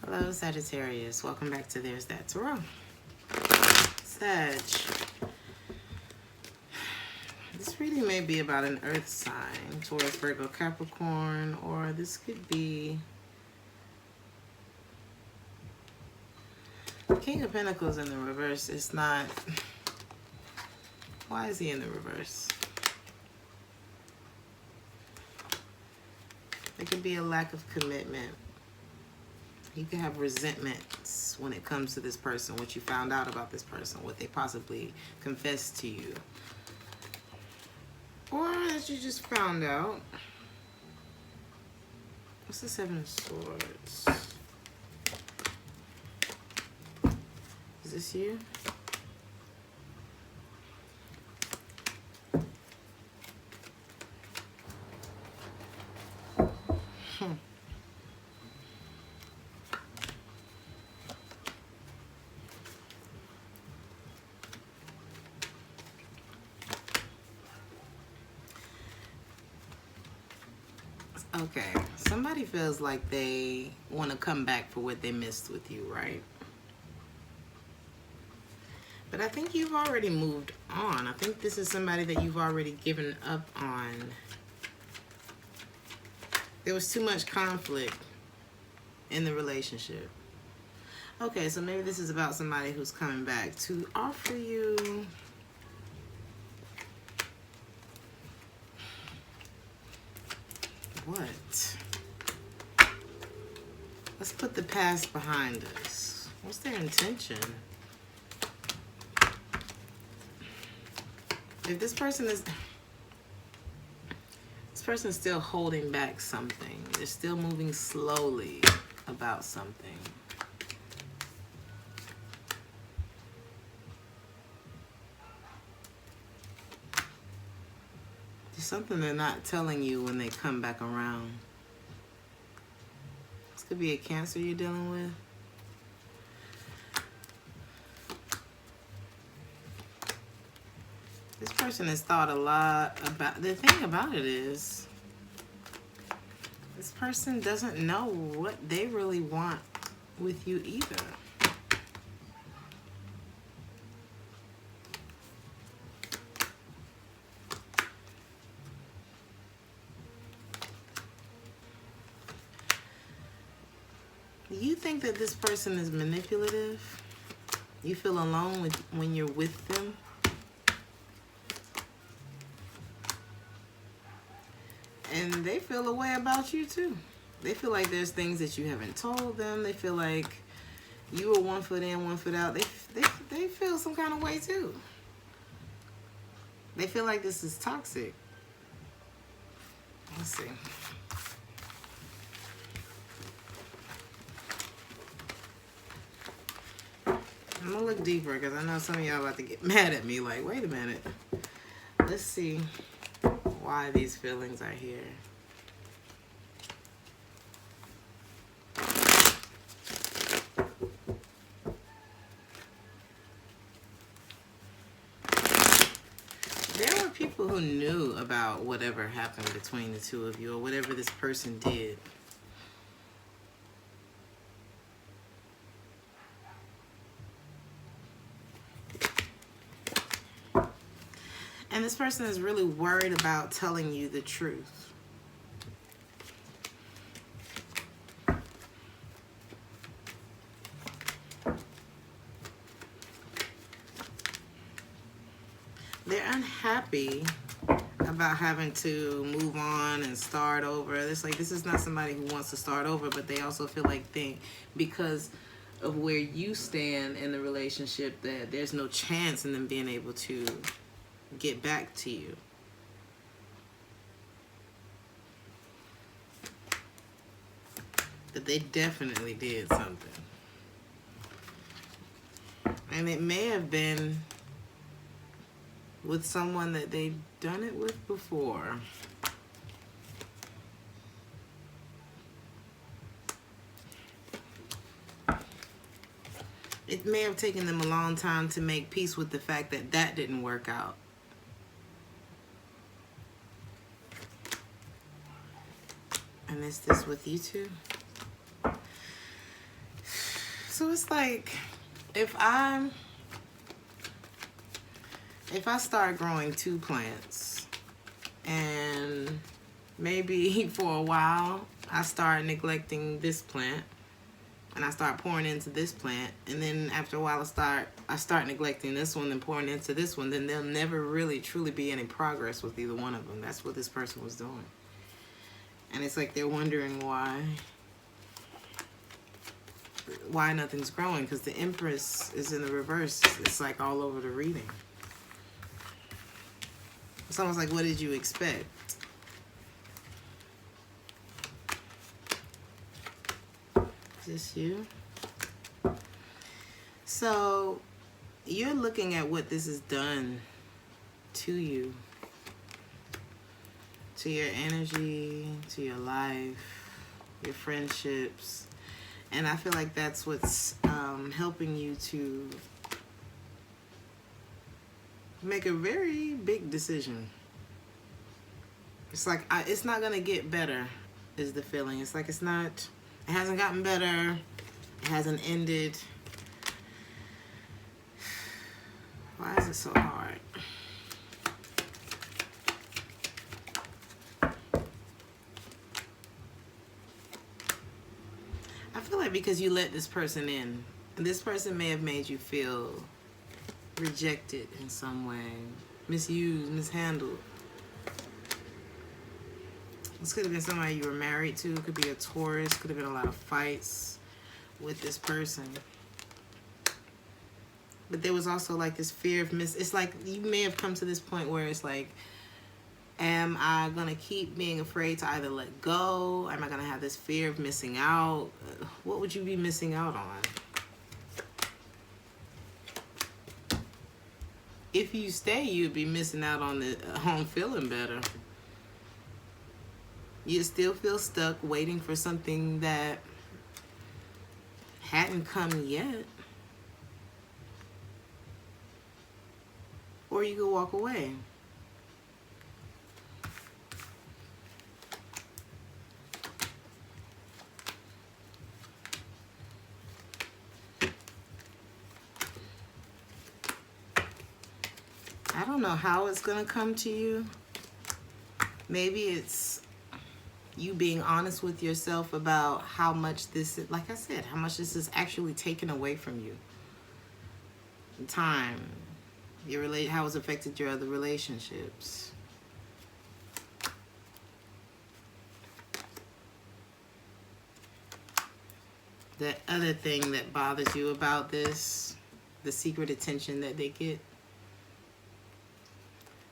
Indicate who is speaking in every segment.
Speaker 1: Hello, Sagittarius. Welcome back to Theresthattarot. Sag. This reading may be about an earth sign, Taurus, Virgo, Capricorn, or this could be King of Pentacles in the reverse. It's not. Why is he in the reverse? There could be a lack of commitment. You can have resentments when it comes to this person, what you found out about this person, what they possibly confessed to you. Or that you just found out. What's the Seven of Swords? Is this you? Okay, somebody feels like they want to come back for what they missed with you, right? But I think you've already moved on. I think this is somebody that you've already given up on. There was too much conflict in the relationship. Okay, so maybe this is about somebody who's coming back to offer you what? Let's put the past behind us. What's their intention? If this person is still holding back something, they're still moving slowly about something. There's something they're not telling you when they come back around. This could be a Cancer you're dealing with. This person has thought a lot about... The thing about it is, this person doesn't know what they really want with you either. You think that this person is manipulative? You feel alone when you're with them? And they feel a way about you too. They feel like there's things that you haven't told them. They feel like you were 1 foot in, 1 foot out. They feel some kind of way too. They feel like this is toxic. Let's see. I'm gonna look deeper because I know some of y'all about to get mad at me. Like, wait a minute. Let's see why these feelings are here. There were people who knew about whatever happened between the two of you or whatever this person did. And this person is really worried about telling you the truth. They're unhappy about having to move on and start over. It's like this is not somebody who wants to start over, but they also feel like because of where you stand in the relationship that there's no chance in them being able to get back to you. But they definitely did something. And it may have been with someone that they've done it with before. It may have taken them a long time to make peace with the fact that that didn't work out. And is this with you two? So it's like, if I start growing 2 plants, and maybe for a while I start neglecting this plant, and I start pouring into this plant, and then after a while I start neglecting this one and pouring into this one, then there'll never really truly be any progress with either one of them. That's what this person was doing. And it's like they're wondering why nothing's growing, because the Empress is in the reverse. It's like all over the reading. It's almost like, what did you expect? Is this you? So you're looking at what this has done to you, to your energy, to your life, your friendships. And I feel like that's what's helping you to make a very big decision. It's like, it's not going to get better, is the feeling. It's like it hasn't gotten better. It hasn't ended. Why is it so hard? I feel like because you let this person in, and this person may have made you feel rejected in some way, misused, mishandled. This could have been somebody you were married to. It could be a Taurus. Could have been a lot of fights with this person. But there was also like this fear of it's like you may have come to this point where it's like, am I going to keep being afraid to either let go? Am I going to have this fear of missing out? What would you be missing out on? If you stay, you'd be missing out on feeling better. You still feel stuck waiting for something that hadn't come yet. Or you could walk away. I don't know how it's going to come to you. Maybe it's you being honest with yourself about how much this, like I said, how much this is actually taken away from you. Time, how it's affected your other relationships. The other thing that bothers you about this, the secret attention that they get.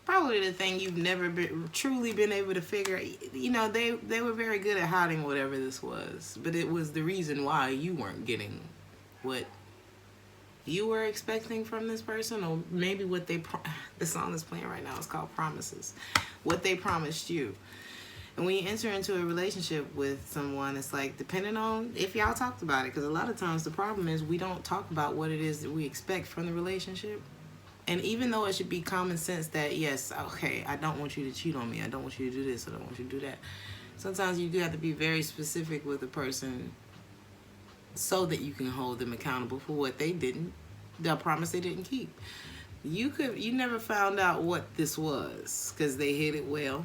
Speaker 1: Probably the thing you've never truly been able to figure. You know, they were very good at hiding whatever this was, but it was the reason why you weren't getting what you were expecting from this person, or maybe what the song that's playing right now is called Promises. What they promised you. And when you enter into a relationship with someone, it's like, depending on if y'all talked about it, because a lot of times the problem is we don't talk about what it is that we expect from the relationship. And even though it should be common sense that, yes, okay, I don't want you to cheat on me. I don't want you to do this. I don't want you to do that. Sometimes you do have to be very specific with a person so that you can hold them accountable for what the promise they didn't keep. You never found out what this was because they hid it well.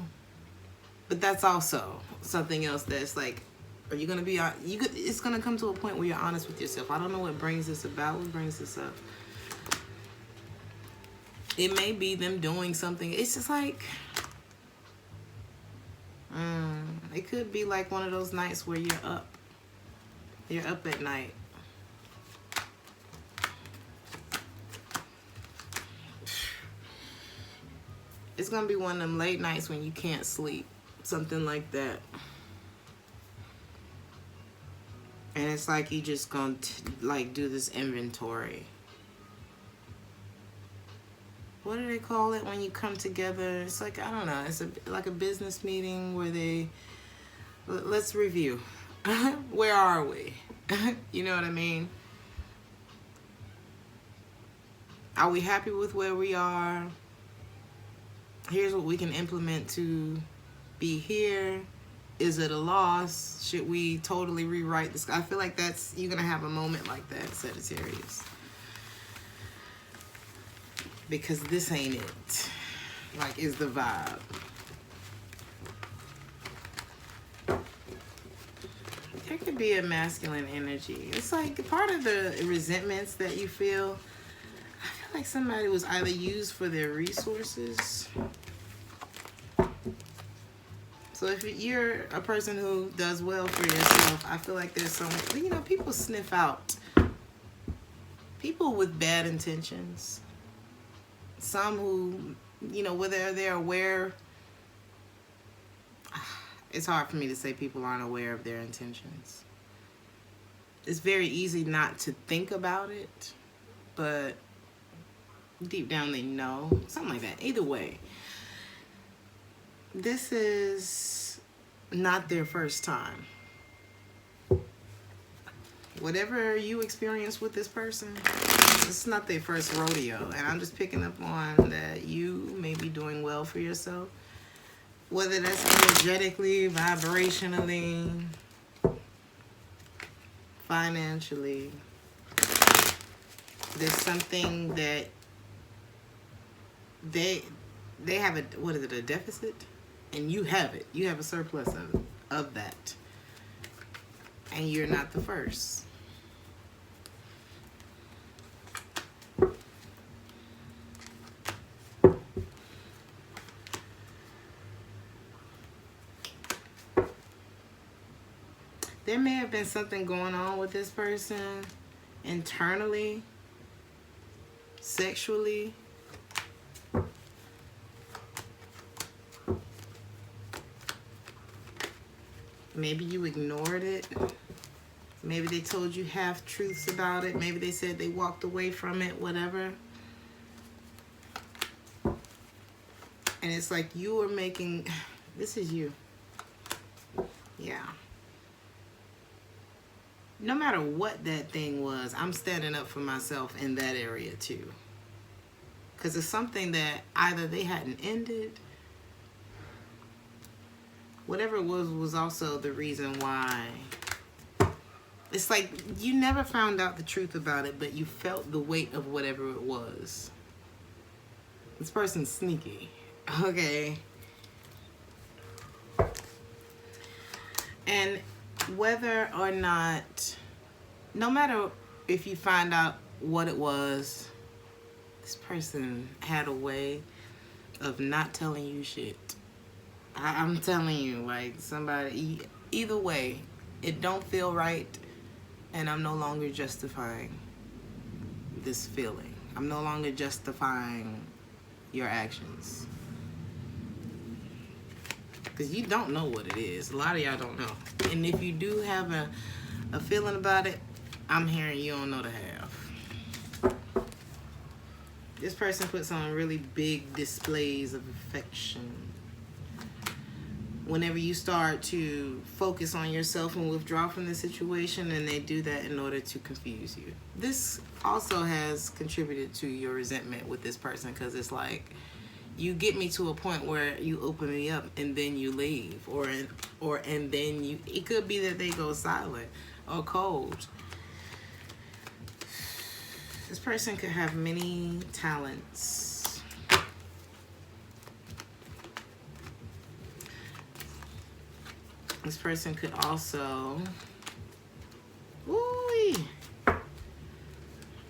Speaker 1: But that's also something else that's like, are you going to be, it's going to come to a point where you're honest with yourself. I don't know what brings this about. What brings this up? It may be them doing something. It's just like, it could be like one of those nights where you're up. You're up at night. It's going to be one of them late nights when you can't sleep. Something like that. And it's like you just going to like do this inventory. What do they call it when you come together? It's like, I don't know. It's like a business meeting where let's review. Where are we? You know what I mean? Are we happy with where we are? Here's what we can implement to be here. Is it a loss? Should we totally rewrite this? I feel like you're going to have a moment like that, Sagittarius. Because this ain't it. Like, is the vibe. There could be a masculine energy. It's like part of the resentments that you feel. I feel like somebody was either used for their resources. So if you're a person who does well for yourself, I feel like there's some, people sniff out people with bad intentions. Some who, whether they're aware, it's hard for me to say people aren't aware of their intentions. It's very easy not to think about it, but deep down they know. Something like that. Either way, this is not their first time. Whatever you experience with this person, it's not their first rodeo. And I'm just picking up on that you may be doing well for yourself. Whether that's energetically, vibrationally, financially. There's something that they have a deficit? And you have it. You have a surplus of that. And you're not the first. There may have been something going on with this person internally, sexually. Maybe you ignored it. Maybe they told you half truths about it. Maybe they said they walked away from it, whatever. And it's like you are making, this is you. Yeah. No matter what that thing was, I'm standing up for myself in that area too. Because it's something that either they hadn't ended, whatever it was also the reason why. It's like you never found out the truth about it, but you felt the weight of whatever it was. This person's sneaky. Okay. And whether or not, no matter if you find out what it was, this person had a way of not telling you shit. I'm telling you, like somebody, either way, it don't feel right, and I'm no longer justifying this feeling. I'm no longer justifying your actions. Because you don't know what it is. A lot of y'all don't know. And if you do have a feeling about it, I'm hearing you don't know the half. This person puts on really big displays of affection. Whenever you start to focus on yourself and withdraw from the situation, and they do that in order to confuse you. This also has contributed to your resentment with this person, because it's like, you get me to a point where you open me up and then you leave, and then you, it could be that they go silent or cold. This person could have many talents. This person could also,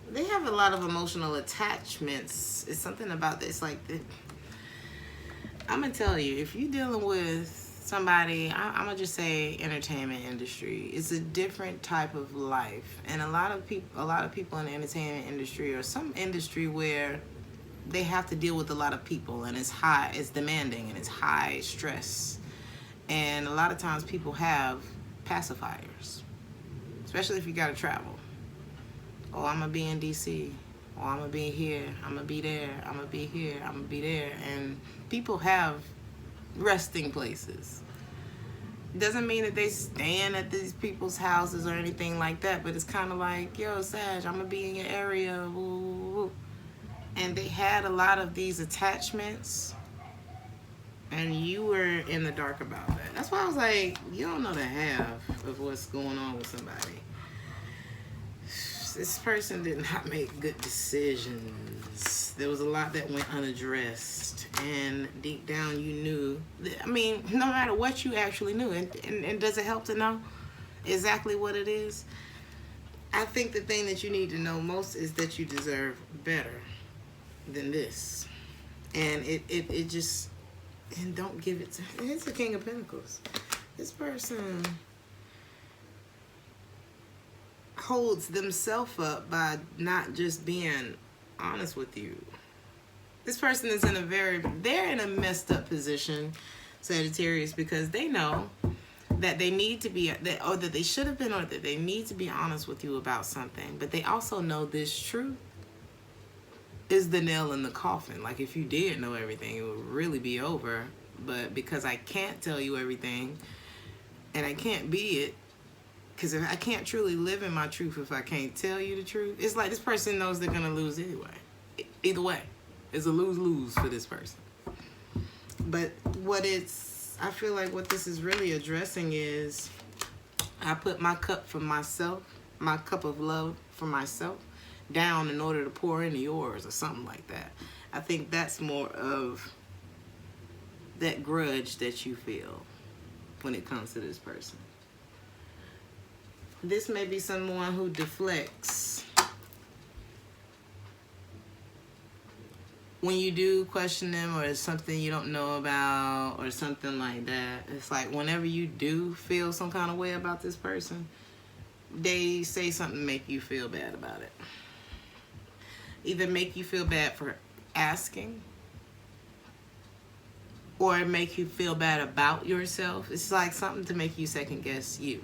Speaker 1: they have a lot of emotional attachments. It's something about this, like, I'm gonna tell you, if you're dealing with somebody, I'm gonna just say entertainment industry, it's a different type of life. And a lot of people in the entertainment industry, or some industry where they have to deal with a lot of people, and it's demanding, and it's high stress. And a lot of times people have pacifiers, especially if you gotta travel. Oh, I'm gonna be in DC. Oh, I'm gonna be here. I'm gonna be there. I'm gonna be here. I'm gonna be there. And people have resting places. Doesn't mean that they stand at these people's houses or anything like that, but it's kind of like, yo, Sag, I'm gonna be in your area. Woo, woo, woo. And they had a lot of these attachments. And you were in the dark about that. That's why I was like, you don't know the half of what's going on with somebody. This person did not make good decisions. There was a lot that went unaddressed. And deep down you knew. I mean, no matter what, you actually knew. And does it help to know exactly what it is? I think the thing that you need to know most is that you deserve better than this. And it just... And don't give it to... It's the King of Pentacles. This person holds themselves up by not just being honest with you. This person is in a they're in a messed up position, Sagittarius, because they know that they need to be, or that they should have been, or that they need to be honest with you about something. But they also know this truth is the nail in the coffin. Like, if you did know everything, it would really be over. But because I can't tell you everything, and I can't be it, because I can't truly live in my truth if I can't tell you the truth. It's like this person knows they're gonna lose anyway. Either way, it's a lose-lose for this person. But I feel like what this is really addressing is, I put my cup for myself, my cup of love for myself, down in order to pour into yours, or something like that. I think that's more of that grudge that you feel when it comes to this person. This may be someone who deflects. When you do question them, or it's something you don't know about, or something like that, it's like whenever you do feel some kind of way about this person, they say something to make you feel bad about it. Either make you feel bad for asking, or make you feel bad about yourself. It's like something to make you second guess you.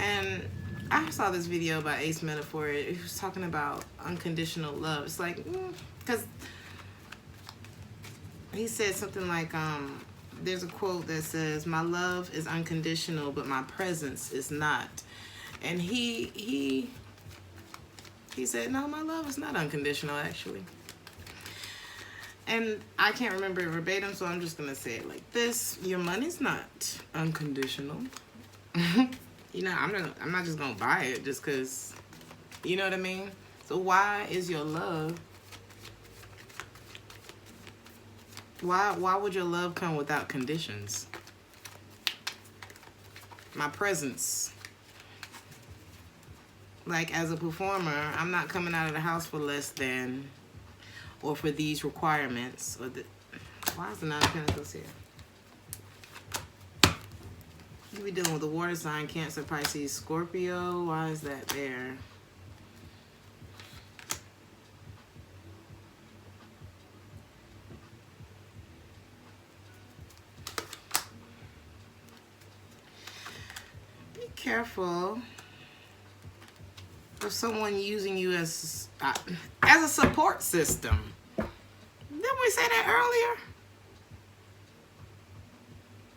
Speaker 1: And I saw this video by Ace Metaphor. He was talking about unconditional love. It's like, because he said something like, there's a quote that says, "My love is unconditional, but my presence is not." And he said, "No, my love is not unconditional, actually." And I can't remember it verbatim, so I'm just going to say it like this. Your money's not unconditional. You know, I'm not just going to buy it just because, you know what I mean? So why is your love, why would your love come without conditions? My presence. Like, as a performer, I'm not coming out of the house for less than, or for these requirements. Or why is the Nine of Pentacles here? You be dealing with the water sign, Cancer, Pisces, Scorpio. Why is that there? Be careful of someone using you as a support system. Didn't we say that earlier?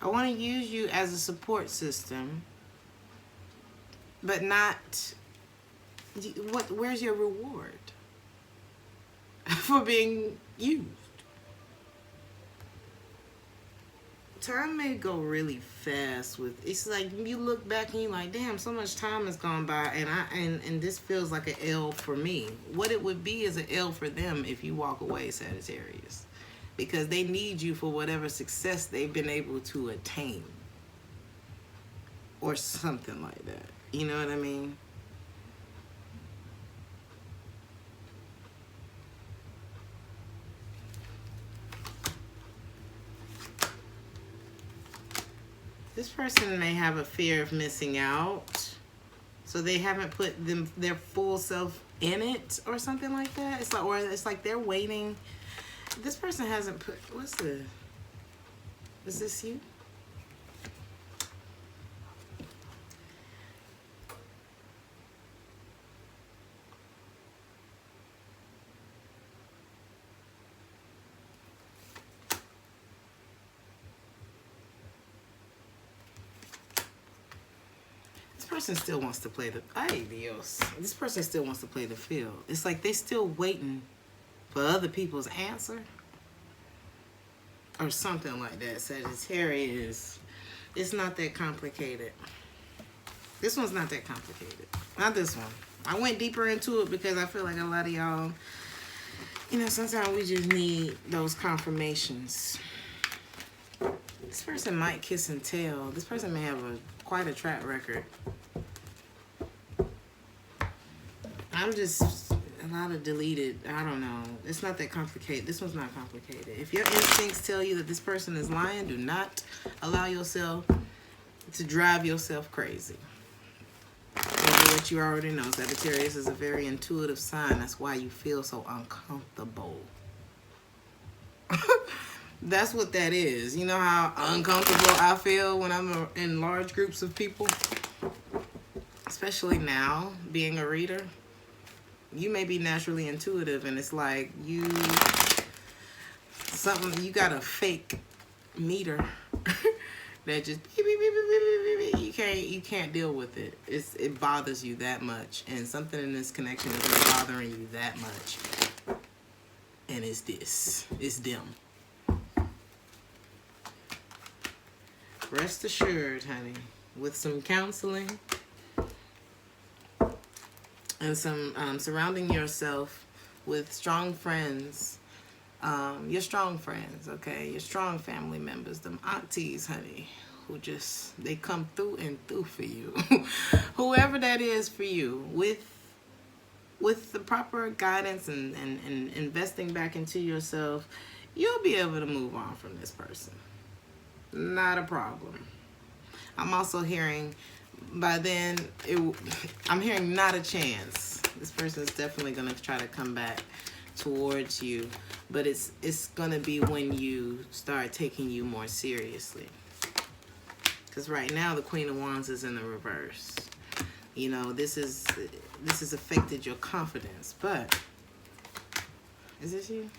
Speaker 1: I want to use you as a support system, but not... Where's your reward for being used? Time may go really fast with... It's like you look back and you're like, damn, so much time has gone by, and this feels like an L for me. What it would be is an L for them if you walk away, Sagittarius. Because they need you for whatever success they've been able to attain. Or something like that. You know what I mean? This person may have a fear of missing out. So they haven't put their full self in it or something like that. It's like they're waiting. This person hasn't put... Is this you? This person still wants to play the... Ay, Dios. This person still wants to play the field. It's like they're still waiting for other people's answer or something like that. Sagittarius, it's not that complicated. This one's not that complicated. Not this one. I went deeper into it because I feel like a lot of y'all, you know, sometimes we just need those confirmations. This person might kiss and tell. This person may have quite a track record. I'm just a lot of deleted. I don't know. It's not that complicated. This one's not complicated. If your instincts tell you that this person is lying, do not allow yourself to drive yourself crazy. Over what you already know, Sagittarius is a very intuitive sign. That's why you feel so uncomfortable. That's what that is. You know how uncomfortable I feel when I'm in large groups of people? Especially now, being a reader. You may be naturally intuitive, and it's like you got a fake meter that just beep, beep, beep, beep, beep, beep. You can't deal with it. It bothers you that much, and something in this connection is bothering you that much. And it's them. Rest assured, honey, with some counseling and some surrounding yourself with strong friends, your strong friends, okay, your strong family members, them aunties, honey, who just, they come through and through for you. Whoever that is for you, with the proper guidance and investing back into yourself, you'll be able to move on from this person. Not a problem. I'm also hearing, by then, I'm hearing not a chance. This person is definitely going to try to come back towards you, but it's going to be when you start taking you more seriously. Because right now, the Queen of Wands is in the reverse. You know, this has affected your confidence, but is this you?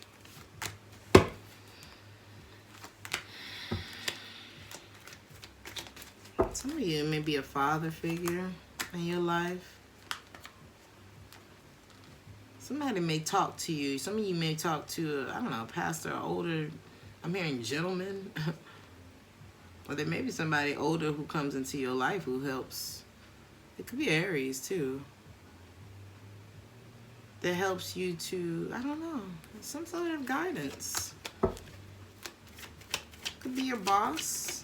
Speaker 1: Some of you may be a father figure in your life. Somebody may talk to you. Some of you may talk to, I don't know, a pastor, older, I'm hearing gentleman. Or there may be somebody older who comes into your life who helps. It could be Aries too. That helps you to, I don't know, some sort of guidance. Could be your boss.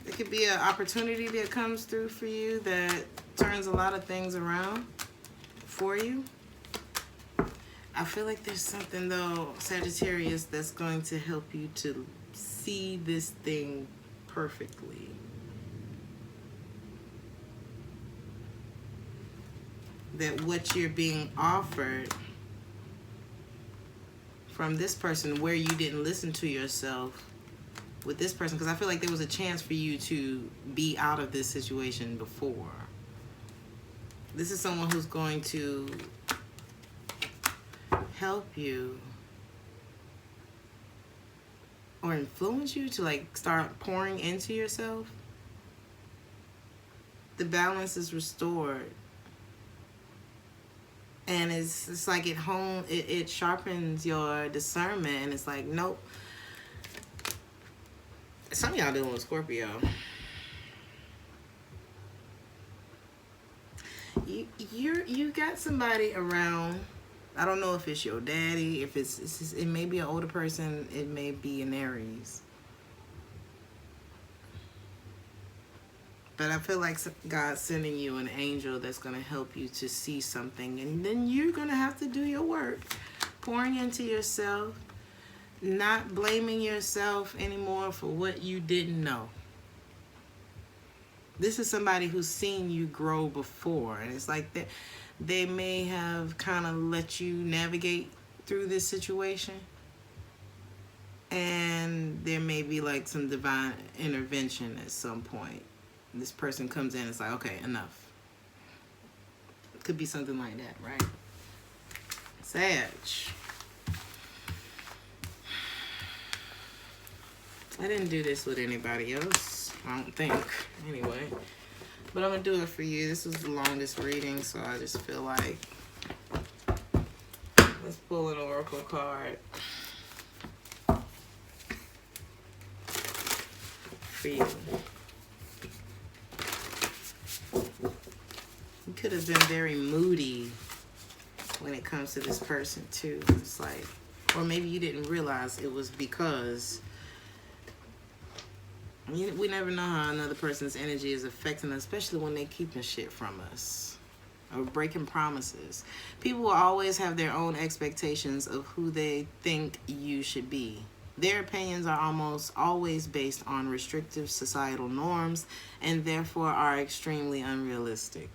Speaker 1: It could be an opportunity that comes through for you that turns a lot of things around for you. I feel like there's something, though, Sagittarius, that's going to help you to see this thing perfectly. That what you're being offered from this person, where you didn't listen to yourself, with this person, because I feel like there was a chance for you to be out of this situation before. This is someone who's going to help you or influence you to like start pouring into yourself. The balance is restored, and it's like it sharpens your discernment, and it's like, nope. Some of y'all dealing with Scorpio. You got somebody around. I don't know if it's your daddy, if it may be an older person, it may be an Aries. But I feel like God's sending you an angel that's going to help you to see something, and then you're going to have to do your work, pouring into yourself. Not blaming yourself anymore for what you didn't know. This is somebody who's seen you grow before, and it's like they may have kind of let you navigate through this situation, and there may be like some divine intervention at some point. This person comes in, it's like, okay, enough. It could be something like that, right? Sag. I didn't do this with anybody else, I don't think, anyway. But I'm going to do it for you. This was the longest reading, so I just feel like, Let's pull an oracle card for you. You could have been very moody when it comes to this person too. It's like, or maybe you didn't realize it was because we never know how another person's energy is affecting us, especially when they keeping shit from us or breaking promises. People will always have their own expectations of who they think you should be. Their opinions are almost always based on restrictive societal norms and therefore are extremely unrealistic.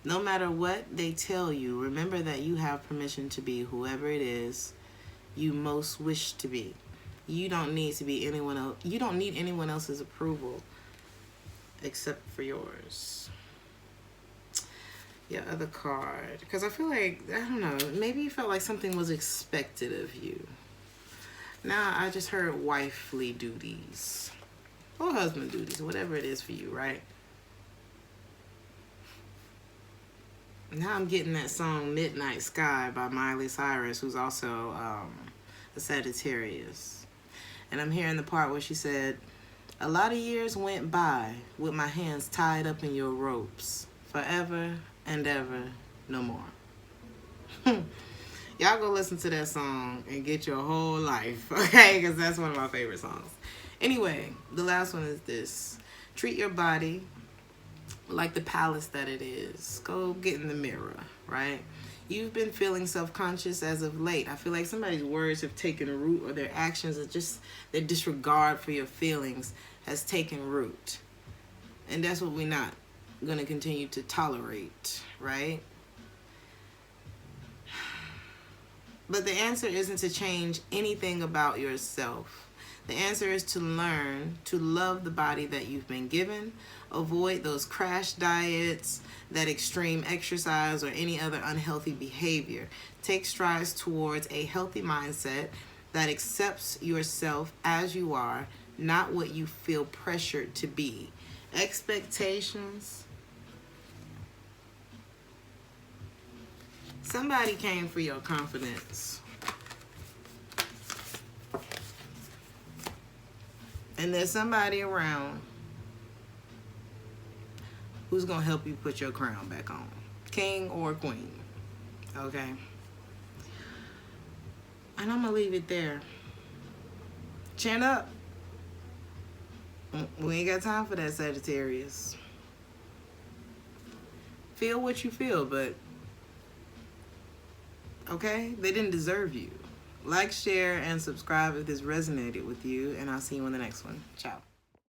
Speaker 1: No matter what they tell you, remember that you have permission to be whoever it is you most wish to be. You don't need to be anyone else. You don't need anyone else's approval except for yours. Your other card, because I feel like, I don't know, maybe you felt like something was expected of you. Now I just heard wifely duties or husband duties, whatever it is for you, right? Now I'm getting that song Midnight Sky by Miley Cyrus, who's also a Sagittarius. And I'm hearing the part where she said, a lot of years went by with my hands tied up in your ropes. Forever and ever, no more. Y'all go listen to that song and get your whole life, okay? Because that's one of my favorite songs. Anyway, the last one is this. Treat your body like the palace that it is. Go get in the mirror, right? You've been feeling self-conscious as of late. I feel like somebody's words have taken root, or their actions are just, their disregard for your feelings has taken root. And that's what we're not going to continue to tolerate, right? But the answer isn't to change anything about yourself. The answer is to learn to love the body that you've been given, avoid those crash diets, that extreme exercise, or any other unhealthy behavior. Take strides towards a healthy mindset that accepts yourself as you are, not what you feel pressured to be. Expectations. Somebody came for your confidence. And there's somebody around who's going to help you put your crown back on. King or queen. Okay? And I'm going to leave it there. Chin up. We ain't got time for that, Sagittarius. Feel what you feel, but okay? They didn't deserve you. Like, share, and subscribe if this resonated with you, and I'll see you in the next one. Ciao.